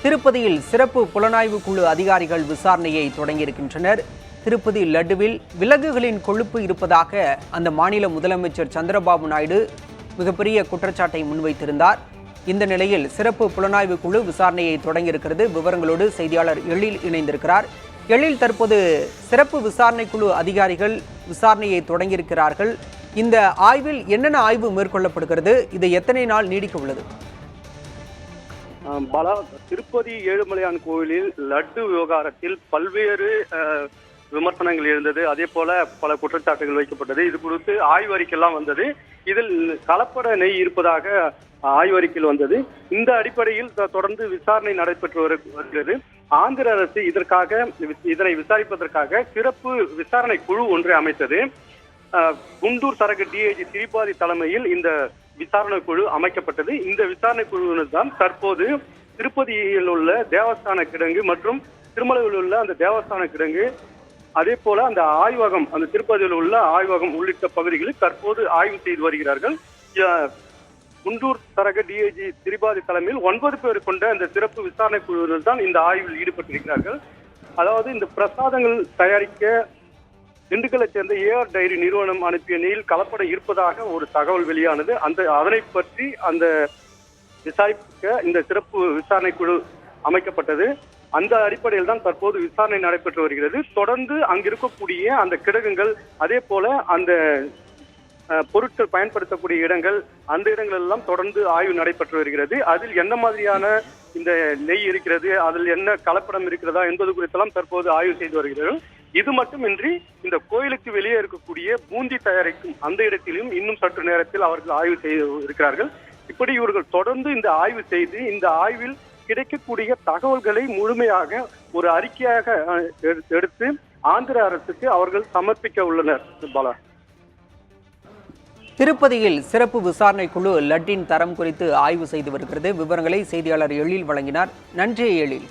திருப்பதியில் சிறப்பு புலனாய்வு குழு அதிகாரிகள் விசாரணையை தொடங்கியிருக்கின்றனர். திருப்பதி லட்டுவில் விலங்குகளின் கொழுப்பு இருப்பதாக அந்த மாநில முதலமைச்சர் சந்திரபாபு நாயுடு மிகப்பெரிய குற்றச்சாட்டை முன்வைத்திருந்தார். இந்த நிலையில் சிறப்பு புலனாய்வு குழு விசாரணையை தொடங்கியிருக்கிறது. விவரங்களோடு செய்தியாளர் எழில் இணைந்திருக்கிறார். எழில், தற்போது சிறப்பு விசாரணை குழு அதிகாரிகள் விசாரணையை தொடங்கியிருக்கிறார்கள். இந்த ஆய்வில் என்னென்ன ஆய்வு மேற்கொள்ளப்படுகிறது? இது எத்தனை நாள் நீடிக்க உள்ளது? பாலா, திருப்பதி ஏழுமலையான் கோவிலில் லட்டு விவகாரத்தில் பல்வேறு விமர்சனங்கள் இருந்தது. அதே போல பல குற்றச்சாட்டுகள் வைக்கப்பட்டது. இது குறித்து ஆய்வறிக்கையெல்லாம் வந்தது. இதில் கலப்பட நெய் இருப்பதாக ஆய்வறிக்கையில் வந்தது. இந்த அடிப்படையில் தொடர்ந்து விசாரணை நடைபெற்று வருகிறது. ஆந்திர அரசு இதனை விசாரிப்பதற்காக சிறப்பு விசாரணை குழு ஒன்றை அமைத்தது. குண்டூர் சரக டிஐஜி திரிபாதி தலைமையில் இந்த விசாரணை குழு அமைக்கப்பட்டது. இந்த விசாரணை குழுவினர் தான் தற்போது திருப்பதியில் உள்ள தேவஸ்தான கிடங்கு மற்றும் திருமலையில் உள்ள அந்த தேவஸ்தான கிடங்கு, அதே போல அந்த ஆய்வகம், அந்த திருப்பதியில் உள்ள ஆய்வகம் உள்ளிட்ட பகுதிகளில் தற்போது ஆய்வு செய்து வருகிறார்கள். குண்டூர் சரக டிஐஜி திரிபாதி தலைமையில் 9 பேர் கொண்ட அந்த சிறப்பு விசாரணை குழுவினர் தான் இந்த ஆய்வில் ஈடுபட்டிருக்கிறார்கள். அதாவது இந்த பிரசாதங்கள் தயாரிக்க திண்டுக்கலை சேர்ந்த ஏஆர் டைரி நிறுவனம் அனுப்பிய நெய்யில் கலப்படம் இருப்பதாக ஒரு தகவல் வெளியானது. அதனை பற்றி விசாரிக்க இந்த சிறப்பு விசாரணை குழு அமைக்கப்பட்டது. அந்த அடிப்படையில் தான் தற்போது விசாரணை நடைபெற்று வருகிறது. தொடர்ந்து அங்கிருக்கக்கூடிய அந்த கிடங்குகள், அதே போல அந்த பொருட்கள் பயன்படுத்தக்கூடிய இடங்கள், அந்த இடங்கள் எல்லாம் தொடர்ந்து ஆய்வு நடைபெற்று வருகிறது. அதில் என்ன மாதிரியான இந்த நெய் இருக்கிறது, அதில் என்ன கலப்படம் இருக்கிறதா என்பது குறித்தெல்லாம் தற்போது ஆய்வு செய்து வருகிறார்கள். இது மட்டுமின்றி இந்த கோயிலுக்கு வெளியே இருக்கக்கூடிய பூந்தி தயாரிக்கும் அந்த இடத்திலும் இன்னும் சற்று நேரத்தில் அவர்கள் ஆய்வு செய்து இருக்கிறார்கள். இப்படி இவர்கள் தொடர்ந்து இந்த ஆய்வு செய்து இந்த ஆய்வில் கிடைக்கக்கூடிய தகவல்களை முழுமையாக ஒரு அறிக்கையாக எடுத்து ஆந்திர அரசுக்கு அவர்கள் சமர்ப்பிக்க உள்ளனர். பாலா, திருப்பதியில் சிறப்பு விசாரணை குழு லட்டின் தரம் குறித்து ஆய்வு செய்து வருகிறது. விவரங்களை செய்தியாளர் எழில் வழங்கினார். நன்றி எழில்.